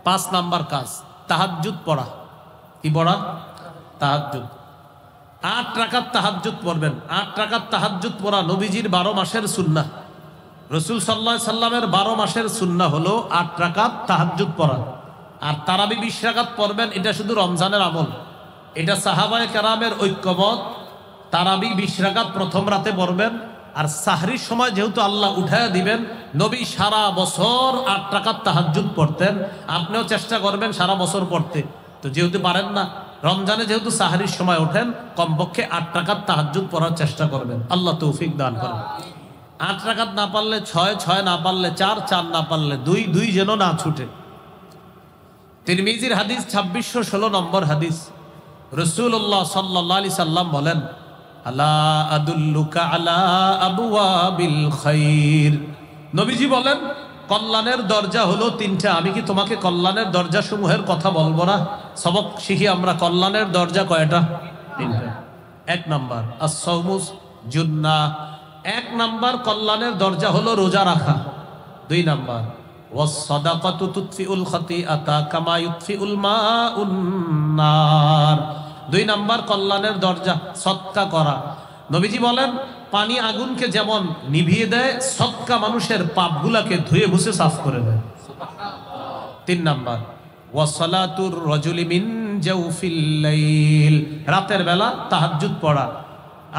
5 নাম্বার কাজ তাহাজ্জুদ পড়া। কি পড়া? তাহাজ্জুদ। 8 রাকাত তাহাজ্জুদ পড়বেন। 8 রাকাত তাহাজ্জুদ পড়া নবীজির 12 মাসের সুন্নাহ। রাসূল সাল্লাল্লাহু আলাইহি সাল্লামের 12 মাসের সুন্নাহ হলো 8 রাকাত তাহাজ্জুদ পড়া। আর তারাবি 20 রাকাত পড়বেন, এটা শুধু রমজানের আমল। এটা সাহাবায়ে কেরামের ঐক্যমত। তারাবি 20 রাকাত প্রথম রাতে পড়বেন। আর সাহরির সময় যেহেতু আল্লাহ উঠায়া দিবেন, নবী সারা বছর 8 রাকাত তাহাজ্জুদ পড়তেন। আপনিও চেষ্টা করবেন সারা বছর পড়তে। তো যেহেতু পারেন না, রমজানে যেহেতু সাহরির সময় ওঠেন, কমপক্ষে 8 রাকাত তাহাজ্জুদ পড়ার চেষ্টা করবেন। আল্লাহ তৌফিক দান করেন। 8 রাকাত না পারলে 6, 6 না পারলে 4, 4 না পারলে 2, 2 যেন না ছুটে। তিরমিজির হাদিস 2616 নম্বর হাদিস। রাসূলুল্লাহ সাল্লাল্লাহু আলাইহি সাল্লাম বলেন, আলা আদুল্লুকা আলা আবওয়াবিল খাইর, নবীজি বলেন কল্যাণের দরজা হলো 3টা, আমি কি তোমাকে কল্যাণের দরজা সমূহের কথা বলবো না? সবক শিখি আমরা, কল্যাণের দরজা কয়টা? 3টা। 1 নাম্বার আস-সাওমুস জুন্নাহ, 1 নাম্বার কল্যাণের দরজা হলো রোজা রাখা। 2 নাম্বার ওয়াস-সাদাকাতু তুতফিউল খাতিআতা কামা ইউতফিউল মাউন নার, 2 নাম্বার কল্যাণের দরজা সদকা করা। নবীজি বলেন পানি আগুনকে যেমন নিভিয়ে দেয়, সদকা মানুষের পাপগুলাকে ধুয়ে মুছে সাফ করে দেয়। 3 নাম্বার ওয়াসালাতুর রাজুলি মিন জাওফিল লাইল, রাতের বেলা তাহাজ্জুদ পড়া।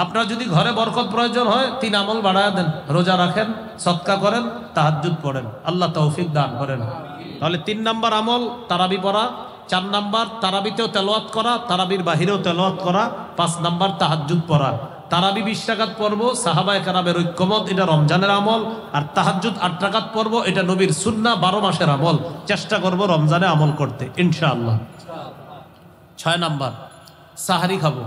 আপনার যদি ঘরে বরকত প্রয়োজন হয় 3 আমল বাড়ায় দেন, রোজা রাখেন, সদকা করেন, তাহাজ্জুদ পড়েন, আল্লাহ তৌফিক দান করেন। তাহলে 3 নাম্বার আমল তারাবি পড়া, 4 নাম্বার তারাবিতেও তেলাওয়াত করা, তারাবির বাহিরেও তেলাওয়াত করা, 5 নাম্বার তাহাজ্জুদ পড়া। তারাবি 20 রাকাত পড়বো, সাহাবায়ে কেরামের ঐক্যমত, এটা রমজানের আমল। আর তাহাজ্জুদ 8 রাকাত পড়বো, এটা নবীর সুন্নাহ, 12 মাসের আমল। চেষ্টা করব রমজানে আমল করতে ইনশাআল্লাহ। 6 নাম্বার সাহারি খাবো।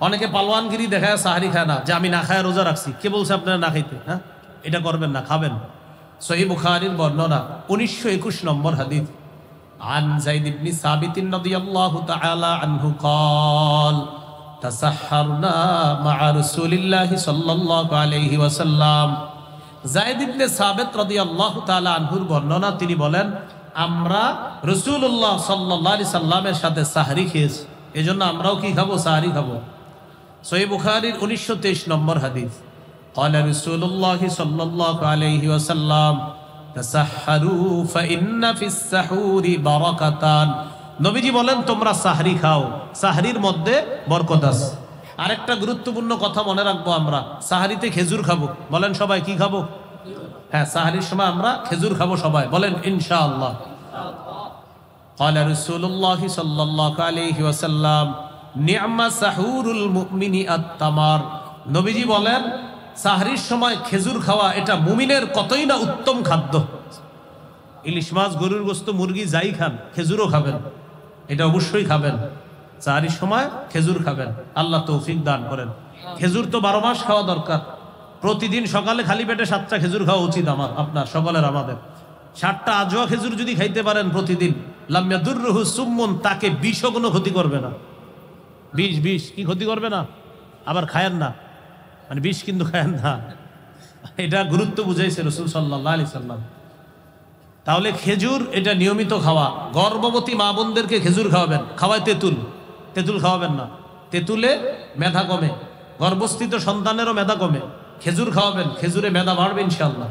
অনেকে পালোয়ানগিরি দেখায় সাহারি খায় না, যে আমি না খায় রোজা রাখছি। কে বলছে আপনারা না খাইতে? হ্যাঁ, এটা করবেন না, খাবেন। সহিহ বুখারীর বর্ণনা 1921 নম্বর হাদিস। عن زيد بن ثابت رضي الله تعالى عنه قال تسحرنا مع رسول الله صلى الله عليه وسلم। যায়েদ ইবনে সাবিত রাদিয়াল্লাহু তাআলা আনহুর বর্ণনা, তিনি বলেন আমরা রাসূলুল্লাহ সাল্লাল্লাহু আলাইহি সাল্লামের সাথে সাহরি খেয়েছি, এজন্য আমরাও কি খাবো? সাহরি খাবো। সহিহ বুখারীর 1923 নম্বর হাদিস। قال رسول الله صلى الله عليه وسلم তাসাহহারু ফাইন্না ফিস সাহুরি বারাকাতান, নবীজি বলেন তোমরা সাহরি খাও, সাহরির মধ্যে বরকত আছে। আরেকটা গুরুত্বপূর্ণ কথা মনে রাখবো, আমরা সাহরিতে খেজুর খাবো। বলেন সবাই কি খাবো? হ্যাঁ, সাহরির সময় আমরা খেজুর খাবো সবাই, বলেন ইনশাআল্লাহ। قال رسول الله صلى الله عليه وسلم নি'মা সাহুরুল মুমিনি আত-তামার, নবীজি বলেন সাহরির সময় খেজুর খাওয়া এটা মুমিনের কতই না উত্তম খাদ্য। ইলিশ মাছ, গরুর গোশত, মুরগি যাই খান, খেজুরও খাবেন, এটা অবশ্যই খাবেন। সাহরির সময় খেজুর খাবেন, আল্লাহ তৌফিক দান করেন। খেজুর তো 12 মাস খাওয়া দরকার। প্রতিদিন সকালে খালি পেটে 7টা খেজুর খাওয়া উচিত আমার, আপনার, সকলের, আমাদের। 7টা আজোয়া খেজুর যদি খাইতে পারেন প্রতিদিন, লাম ইয়াদুররুহু সুম্মুন, তাকে বিষও কোনো ক্ষতি করবে না। বিষ কি ক্ষতি করবে না? আবার খায়েন না, মানে বিষ কিন্তু খায়েন না, এটা গুরুত্ব বুঝাইছে রাসূল সাল্লাল্লাহু আলাইহি সাল্লাম। তাহলে খেজুর এটা নিয়মিত খাওয়া। গর্ভবতী মা বোনদেরকে খেজুর খাওয়াবেন, খাওয়ায় তেঁতুল, তেঁতুল খাওয়াবেন না, তেঁতুলে মেধা কমে, গর্ভস্থিত সন্তানেরও মেধা কমে। খেজুর খাওয়াবেন, খেজুরে মেধা বাড়বে ইনশাআল্লাহ।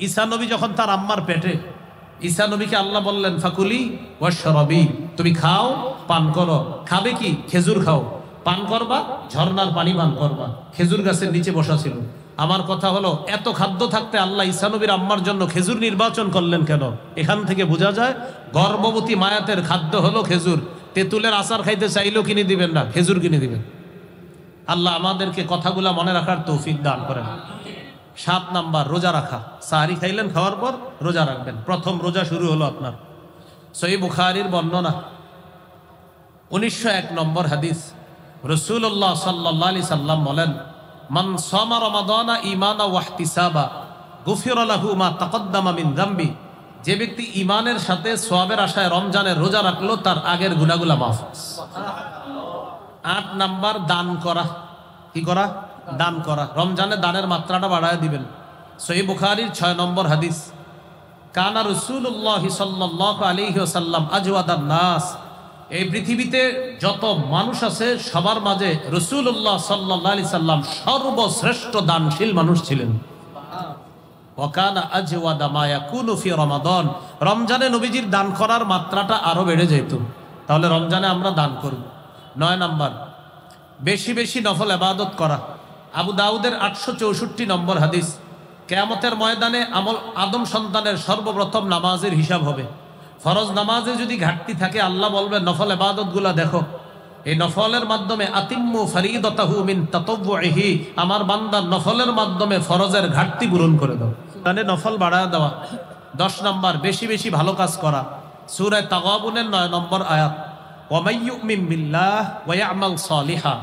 ঈসা নবী যখন তার আম্মার পেটে, ঈসা নবীকে আল্লাহ বললেন ফাকুলি ওয়াশরাবি, তুমি খাও পান করো। খাবে কি? খেজুর খাও, পান করবা ঝর্ণার পানি পান করবা। খেজুর গাছের নিচে বসা ছিল। আমার কথা হলো, এত খাদ্য থাকতে আল্লাহ ঈসা নবীর আম্মার জন্য খেজুর নির্বাচন করলেন কেন? এখান থেকে বোঝা যায় গর্ভবতী মায়াতের খাদ্য হলো খেজুর। তেঁতুলের আচার খাইতে চাইলেও কিনে দিবেন না, খেজুর কিনে দিবেন। আল্লাহ আমাদেরকে কথাগুলা মনে রাখার তৌফিক দান করেন। 7 নাম্বার রোজা রাখা। সাহারি খাইলেন, খাওয়ার পর রোজা রাখবেন। প্রথম রোজা শুরু হলো আপনার। সহিহ বুখারীর বর্ণনা 1901 নম্বর হাদিস, রাসূলুল্লাহ সাল্লাল্লাহু আলাইহি সাল্লাম বলেন, মান সামা রমাদানা ঈমানা ওয়া ইহতিসাবা গুফিরা লাহু মা তাকদ্দামা মিন যামবি। যে ব্যক্তি ঈমানের সাথে সওয়াবের আশায় রমজানের রোজা রাখলো, তার আগের গুনাহগুলো মাফ। 8 নাম্বার দান করা। কি করা? দান করা। রমজানে দানের মাত্রাটা বাড়ায় দিবেন। সহিহ বুখারীর 6 নম্বর হাদিস, কানা রাসূলুল্লাহ সাল্লাল্লাহু আলাইহি ওয়াসাল্লাম আজওয়াদান নাস। এই পৃথিবীতে যত মানুষ আছে সবার মাঝে রাসূলুল্লাহ সাল্লাল্লাহু আলাইহি সাল্লাম সর্বশ্রেষ্ঠ দানশীল মানুষ ছিলেন। ওয়া কানা আজওয়াদা মা ইয়াকুনু ফি রমাদান। রমজানে নবীজির দান করার মাত্রাটা আরো বেড়ে যেত। তাহলে রমজানে আমরা দান করব। 9 নাম্বার বেশি বেশি নফল ইবাদত করা। আবু দাউদের 864 নম্বর হাদিস, কিয়ামতের ময়দানে আদম সন্তানের সর্বপ্রথম নামাজের হিসাব হবে। ফরজ নামাজে যদি ঘাটতি থাকে, আল্লাহ বলবে নফল ইবাদতগুলো দেখো। এই নফলের মাধ্যমে আতিম্মু ফরিদাতাহু মিন তাতাওউহি, আমার বান্দার নফলের মাধ্যমে ফরজের ঘাটতি পূরণ করে দাও। তাহলে নফল বাড়ায় দেওয়া। 10 নাম্বার বেশি বেশি ভালো কাজ করা। সূরা তাগাবুনের 9 নম্বর আয়াত, ওয়া মান ইউমিন বিল্লাহ ওয়া ইয়ামাল সালিহা।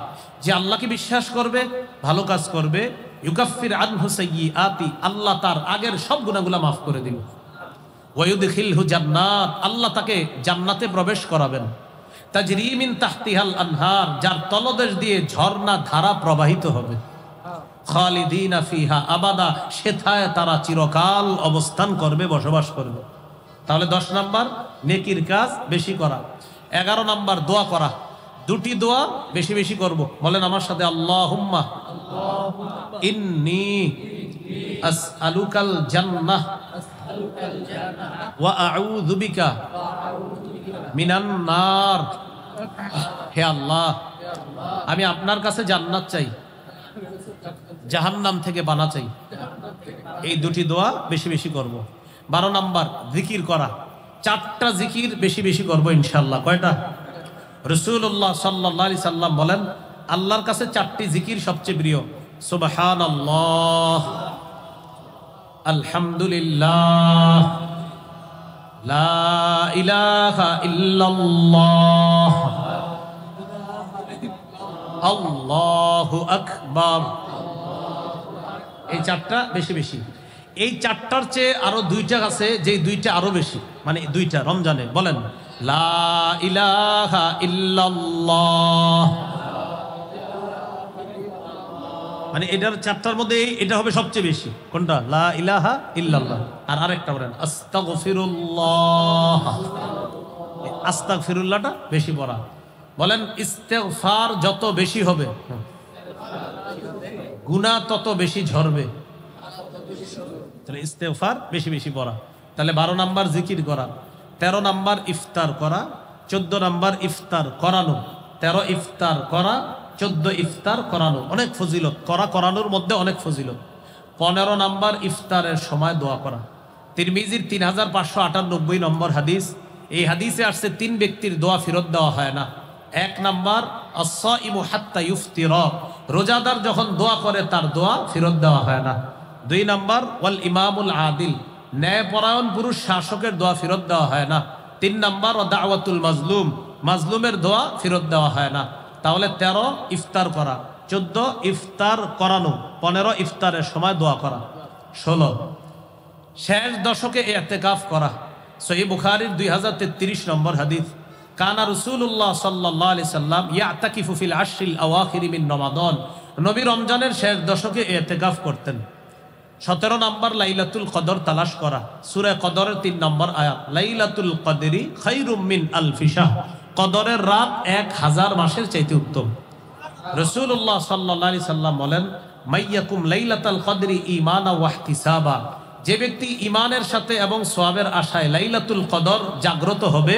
যে আল্লাহকে বিশ্বাস করবে, ভালো কাজ করবে, ইউকাফির আনহু সাইয়্যাতি, আল্লাহ তার আগের সব গুনাহগুলো মাফ করে দিবে। ওয়া ইউদখিলহু জান্নাত, আল্লাহ তাকে জান্নাতে প্রবেশ করাবেন। তাজরি মিন তাহতিহাল আনহার, যার তলদেশ দিয়ে ঝর্ণা ধারা প্রবাহিত হবে। খালিদিনা ফিহা আবাদা, সেথায় তারা চিরকাল অবস্থান করবে, বসবাস করবে। তাহলে 10 নাম্বার নেকির কাজ বেশি করা। 11 নাম্বার দোয়া করা। 2টি দোয়া বেশি বেশি করব। বলেন আমার সাথে, আল্লাহুম্মা ইন্নী আসআলুকাল জান্নাহ ওয়া আউযু বিকা মিনান নার। হে আল্লাহ, আমি আপনার কাছে জান্নাত চাই, জাহান্নাম থেকে বাঁচা চাই। এই 2টি দোয়া বেশি বেশি করব। 12 নাম্বার জিকির করা। 4টা জিকির বেশি বেশি করব ইনশাআল্লাহ। কয়টা? রাসূলুল্লাহ সাল্লাল্লাহু আলাইহি সাল্লাম বলেন, আল্লাহর কাছে 4টি জিকির সবচেয়ে প্রিয়। সুবহানাল্লাহ, আলহামদুলিল্লাহ, লা ইলাহা ইল্লাল্লাহ, আল্লাহু আকবার। এই 4টা বেশি বেশি। এই 4টার চেয়ে আরো 2টা আছে, যে 2টা আরো বেশি, মানে 2টা রমজানে। বলেন, লা ইলাহা ইল্লাল্লাহ। মানে এটার 4টার মধ্যে এটা হবে সবচেয়ে বেশি। কোনটা? লা ইলাহা ইল্লাল্লাহ। আর আরেকটা বলেন আস্তাগফিরুল্লাহ। আস্তাগফিরুল্লাহটা বেশি পড়া। বলেন ইস্তেগফার যত বেশি হবে, গুনাহ তত বেশি ঝরবে। তাহলে ইস্তেগফার বেশি বেশি পড়া। তাহলে 12 নাম্বার জিকির করা, 13 নাম্বার ইফতার করা, 14 নাম্বার ইফতার করানো, 13 ইফতার করা, 14 ইফতার করানো। অনেক ফজিলত, করানোর মধ্যে অনেক ফজিলত। 15 নাম্বার ইফতারের সময় দোয়া করা। তিরমিজির 3598 নম্বর হাদিস। এই হাদিসে আসছে 3 ব্যক্তির দোয়া ফেরত দেওয়া হয় না। 1 নাম্বার আস-সাইমু হাত্তা ইফতিরা, রোজাদার যখন দোয়া করে তার দোয়া ফেরত দেওয়া হয় না। 2 নাম্বার ওয়াল ইমামুল আদিল, ন্যায়পরায়ণ পুরুষ শাসকের দোয়া ফেরত দেওয়া হয় না। 3 নাম্বার ওয়া দাওয়াতুল মাজলুম, মাজলুমের দোয়া ফেরত দেওয়া হয় না। তাহলে 13 ইফতার করা, 14 ইফতার করানো, 15 ইফতারের সময় দোয়া করা, 16 শেষ দশকে ইতিকাফ করা। সহিহ বুখারীর 2033 নম্বর হাদিস, কানা রাসূলুল্লাহ সাল্লাল্লাহু আলাইহি সাল্লাম ইয়াতাকিফু ফিল আশরিল আওয়াখির মিন রমাদান। নবী রমজানের শেষ দশকে ইতিকাফ করতেন। 17 নম্বর লাইলাতুল কদর তালাশ করা। সূরা কদরের 3 নম্বর আয়াত, লাইলাতুল কদরি খায়রুম মিন আলফি শাহ, কদরের রাত 1000 মাসের চাইতে উত্তম। রাসূলুল্লাহ সাল্লাল্লাহু আলাইহি সাল্লাম বলেন, মাইয়াকুম লাইলাতুল কদরি ঈমানা ওয়া ইহতিসাবা, যে ব্যক্তি ঈমানের সাথে এবং সওয়াবের আশায় লাইলাতুল কদর জাগ্রত হবে,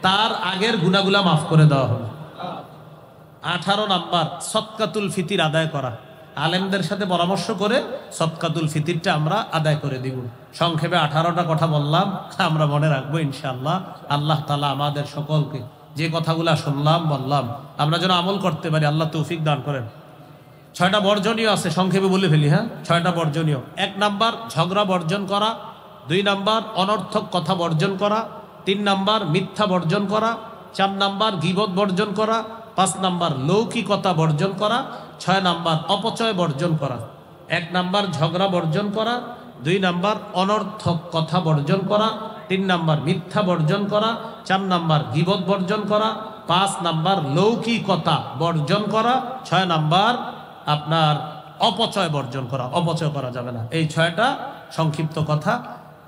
তার আগের গুনাহগুলো মাফ করে দেওয়া হবে। 18 নাম্বার সদকাতুল ফিতির আদায় করা। আলেমদের সাথে পরামর্শ করে সদকাতুল ফিতিরটা আমরা আদায় করে দিব। সংক্ষেপে 18টা কথা বললাম, আমরা মনে রাখবো ইনশাআল্লাহ। আল্লাহ তাআলা আমাদের সকলকে যে কথাগুলা শুনলাম বললাম আমরা যেন আমল করতে পারি, আল্লাহ তৌফিক দান করেন। 6টা বর্জনীয় আছে, সংক্ষেপে বলে ফেলি। 6টা বর্জনীয়। 1 নাম্বার ঝগড়া বর্জন করা, 2 নাম্বার অনর্থক কথা বর্জন করা, 3 নাম্বার মিথ্যা বর্জন করা, 4 নাম্বার গীবত বর্জন করা, 5 নাম্বার লৌকিকতা বর্জন করা, 6 নাম্বার অপচয় বর্জন করা। 1 নাম্বার ঝগড়া বর্জন করা, 2 নাম্বার অনর্থক কথা বর্জন করা, 3 নাম্বার মিথ্যা বর্জন করা, 4 নাম্বার গীবত বর্জন করা, 5 নাম্বার লৌকিকতা বর্জন করা, 6 নাম্বার আপনার অপচয় বর্জন করা। অপচয় করা যাবে না। এই 6টা সংক্ষিপ্ত কথা।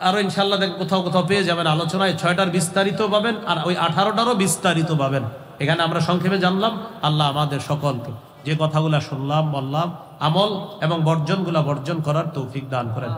আরো ইনশাআল্লাহ দেখ কোথাও কোথাও পেয়ে যাবেন আলোচনায়। 6টার বিস্তারিত পাবেন আর ওই 18টারও বিস্তারিত পাবেন। এখানে আমরা সংক্ষেপে জানলাম। আল্লাহ আমাদের সকলকে যে কথাগুলা শুনলাম বললাম আমল এবং বর্জনগুলা বর্জন করার তৌফিক দান করেন।